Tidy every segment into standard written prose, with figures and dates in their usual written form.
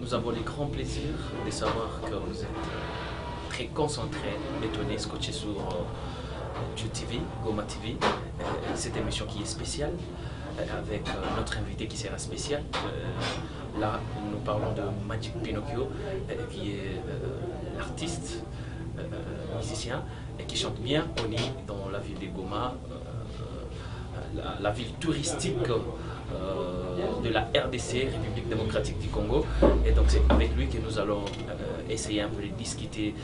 nous avons le grand plaisir de savoir que vous êtes très concentré, détonné, scotché sur TV, Goma TV, cette émission qui est spéciale, avec notre invité qui sera spécial. Là, nous parlons de Magic Pinocchio, qui est l'artiste, musicien, et qui chante bien Oni dans la ville de Goma, la ville touristique de la RDC, République démocratique du Congo. Et donc c'est avec lui que nous allons essayer un peu de discuter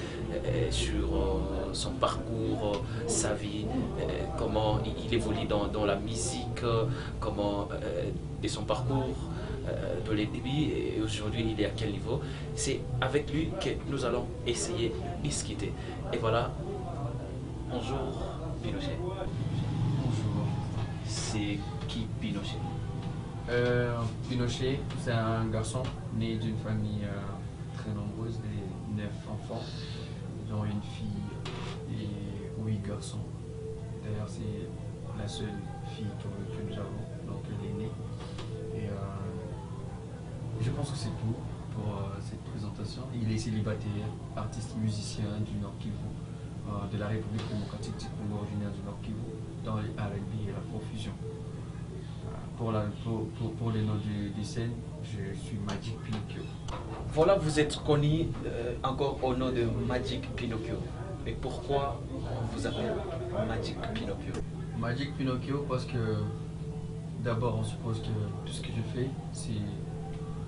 sur son parcours, sa vie, comment il évolue dans la musique, comment de son parcours, de les débuts et aujourd'hui il est à quel niveau. C'est avec lui que nous allons essayer de discuter. Et voilà, bonjour Pinochet. Bonjour. C'est qui Pinochet? Pinochet, c'est un garçon né d'une famille très nombreuse, de 9 enfants, dont une fille et 8 garçons. D'ailleurs, c'est la seule fille que nous avons, donc elle est née. Et je pense que c'est tout pour cette présentation. Il est célibataire, artiste musicien du Nord Kivu, de la République démocratique du Congo, originaire du Nord Kivu, dans les R&B et la profusion. Pour les noms des scènes, je suis Magic Pinocchio. Voilà, vous êtes connu encore au nom de Magic Pinocchio. Mais pourquoi on vous appelle Magic Pinocchio? Magic Pinocchio parce que d'abord on suppose que tout ce que je fais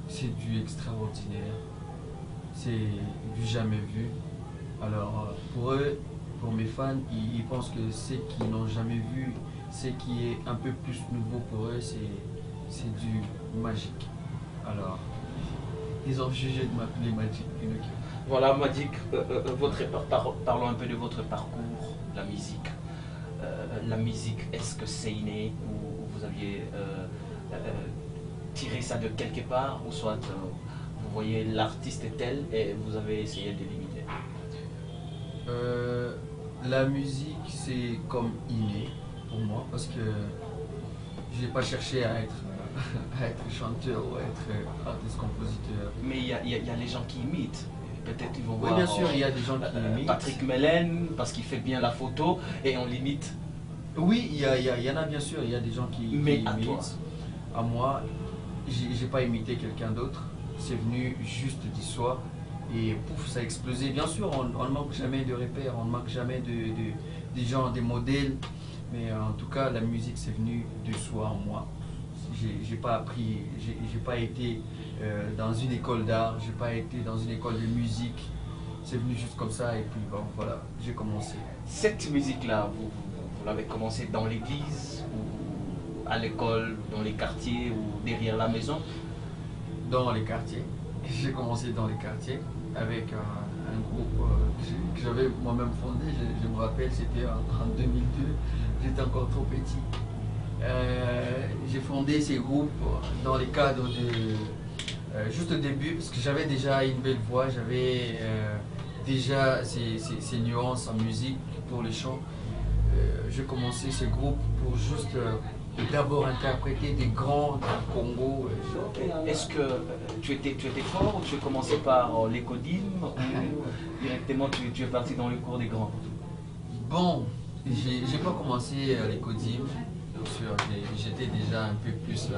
c'est du extraordinaire, c'est du jamais vu. Alors pour eux, pour mes fans, ils pensent que ce qu'ils n'ont jamais vu, ce qui est un peu plus nouveau pour eux, c'est du magique. Alors, ils ont jugé de m'appeler Magic Pinocchio. Voilà, Magic, parlons un peu de votre parcours, la musique. La musique, est-ce que c'est inné ou vous aviez tiré ça de quelque part, ou soit vous voyez l'artiste tel et vous avez essayé de l'imiter? La musique, c'est comme inné pour moi parce que je n'ai pas cherché à être, à être chanteur ou à être artiste-compositeur. Mais il y a les gens qui imitent. Peut-être ils vont Oui, voir. bien sûr, il y a des gens qui imitent. Patrick Mellen, parce qu'il fait bien la photo et on l'imite. Oui, il y en a bien sûr, il y a des gens qui Mais imitent. à toi? À moi, j'ai pas imité quelqu'un d'autre. C'est venu juste du soi. Et pouf, ça a explosé. Bien sûr, on ne manque jamais de repères, on ne manque jamais des gens, des modèles. Mais en tout cas, la musique, c'est venu de soi en moi. J'ai pas appris, j'ai pas été dans une école d'art, j'ai pas été dans une école de musique. C'est venu juste comme ça et puis bon, voilà, j'ai commencé. Cette musique-là, vous l'avez commencé dans l'église, ou à l'école, dans les quartiers, ou derrière la maison? Dans les quartiers. J'ai commencé dans les quartiers avec un groupe que j'avais moi-même fondé. Je me rappelle, c'était en 2002. J'étais encore trop petit. J'ai fondé ces groupes dans les cadres de... juste au début, parce que j'avais déjà une belle voix, j'avais déjà ces nuances en musique pour les chants. J'ai commencé ces groupes pour juste d'abord interpréter des grands du Congo. Est-ce que tu étais fort ou tu as commencé par l'écodime ou directement tu es parti dans le cours des grands? Bon, j'ai pas commencé à l'écodime, bien sûr, j'étais déjà un peu plus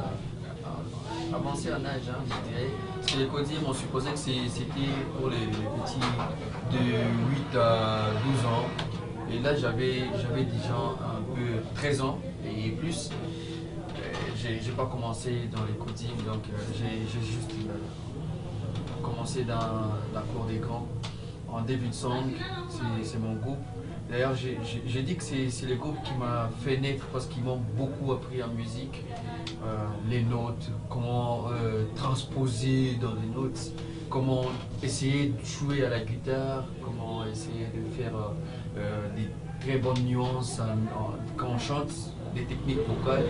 avancé en âge, hein, je dirais. Parce que l'écodime, on supposait que c'était pour les petits de 8 à 12 ans. Et là, j'avais des gens un peu 13 ans et plus. J'ai pas commencé dans l'écodime, donc j'ai juste commencé dans la cour des grands. En David Song, c'est mon groupe. D'ailleurs, j'ai dit que c'est le groupe qui m'a fait naître parce qu'ils m'ont beaucoup appris en musique. Les notes, comment transposer dans les notes, comment essayer de jouer à la guitare, comment essayer de faire des très bonnes nuances quand on chante, des techniques vocales.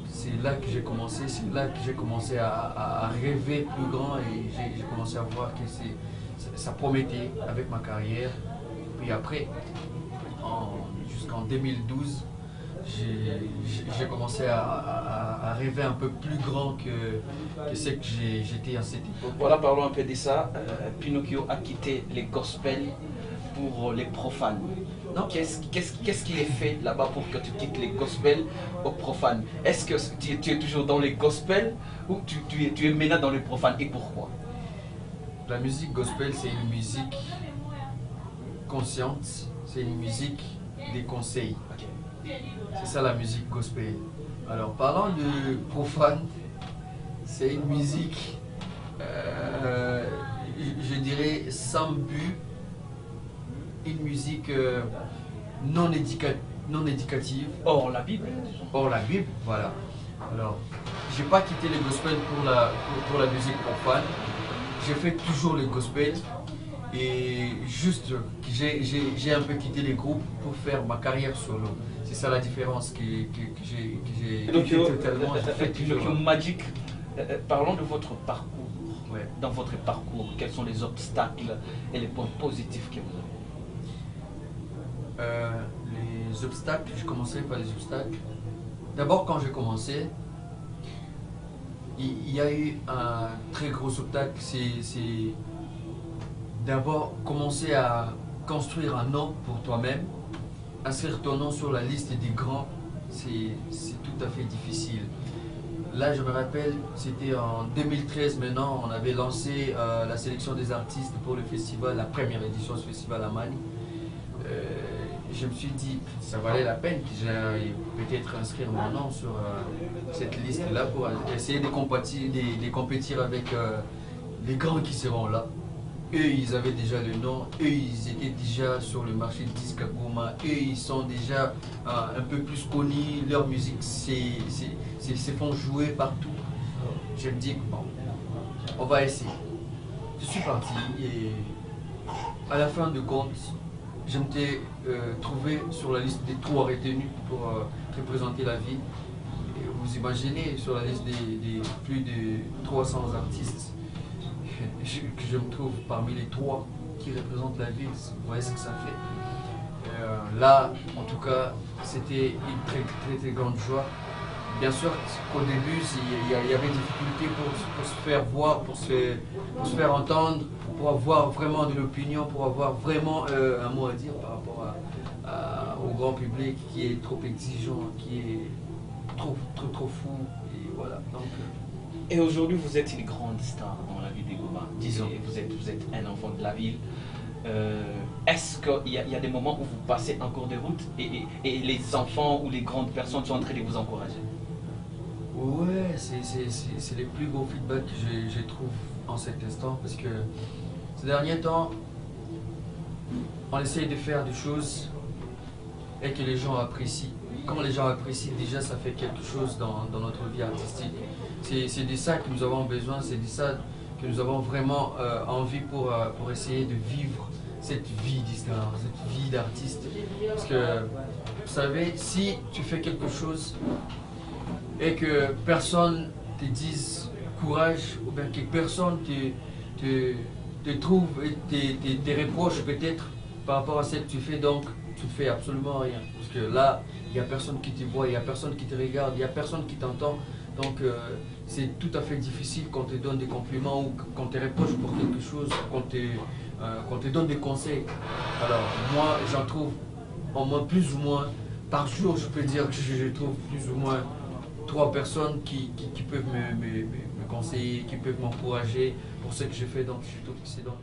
C'est là que j'ai commencé, à rêver plus grand et j'ai commencé à voir que ça promettait avec ma carrière. Puis après, jusqu'en 2012, j'ai commencé à rêver un peu plus grand que ce que j'étais à cette époque. Voilà, parlons un peu de ça. Pinocchio a quitté les gospels pour les profanes. Non. Qu'est-ce qu'il est fait là-bas pour que tu quittes les gospels aux profanes? Est-ce que tu es toujours dans les gospels ou tu es maintenant dans les profanes, et pourquoi? La musique gospel, c'est une musique consciente, c'est une musique des conseils. Ok. C'est ça la musique gospel. Alors parlant de profane, c'est une musique, je dirais sans but, une musique non éducative. Hors la Bible. Hors la Bible, voilà. Alors, j'ai pas quitté le gospel pour la musique profane. J'ai fait toujours le gospel. Et juste, j'ai un peu quitté les groupes pour faire ma carrière solo. C'est ça la différence que j'ai totalement. J'ai fait toujours. Pinocchio Magic, parlons de votre parcours. Ouais. Dans votre parcours, quels sont les obstacles et les points positifs que vous avez? Les obstacles, je commencerai par les obstacles. D'abord, quand j'ai commencé, il y a eu un très gros obstacle. C'est d'abord commencer à construire un nom pour toi-même, inscrire ton nom sur la liste des grands, c'est tout à fait difficile. Là, je me rappelle, c'était en 2013 maintenant, on avait lancé la sélection des artistes pour le festival, la première édition du festival à Mani. Je me suis dit, ça valait la peine que j'aille peut-être inscrire mon nom sur cette liste-là pour essayer de compétir avec les grands qui seront là. Eux, ils avaient déjà le nom, eux, ils étaient déjà sur le marché de disques à Goma, eux, ils sont déjà un peu plus connus, leur musique se font jouer partout. Je me dis, bon, on va essayer. Je suis parti et à la fin de compte, je m'étais trouvé sur la liste des 3 retenus pour représenter la ville. Et vous imaginez, sur la liste des plus de 300 artistes, que je me trouve parmi les 3 qui représentent la ville, vous voyez ce que ça fait. Là, en tout cas, c'était une très grande joie. Bien sûr qu'au début, il y avait des difficultés pour se faire voir, pour se faire entendre, pour avoir vraiment de l'opinion, pour avoir vraiment un mot à dire par rapport au grand public qui est trop exigeant, qui est trop fou. Et voilà. Donc, et aujourd'hui, vous êtes une grande star dans la ville de Goma. Disons. Vous êtes un enfant de la ville. Est-ce qu'il y a des moments où vous passez encore des routes et les enfants ou les grandes personnes sont en train de vous encourager? Ouais, c'est les plus gros feedbacks que je trouve en cet instant parce que ces derniers temps, on essaye de faire des choses et que les gens apprécient. Quand les gens apprécient, déjà ça fait quelque chose dans notre vie artistique. C'est de ça que nous avons besoin, c'est de ça que nous avons vraiment envie pour essayer de vivre cette vie d'histoire, cette vie d'artiste. Parce que, vous savez, si tu fais quelque chose et que personne te dise courage, ou bien que personne te trouve et te reproche peut-être par rapport à ce que tu fais, donc tu ne fais absolument rien. Parce que là, il n'y a personne qui te voit, il n'y a personne qui te regarde, il n'y a personne qui t'entend. Donc c'est tout à fait difficile quand on te donne des compliments ou quand on te reproche pour quelque chose, quand on te donne des conseils. Alors moi, j'en trouve au moins plus ou moins, par jour, je peux dire que je trouve plus ou moins 3 personnes qui peuvent me conseiller, qui peuvent m'encourager pour ce que je fais. Donc je suis tout, c'est donc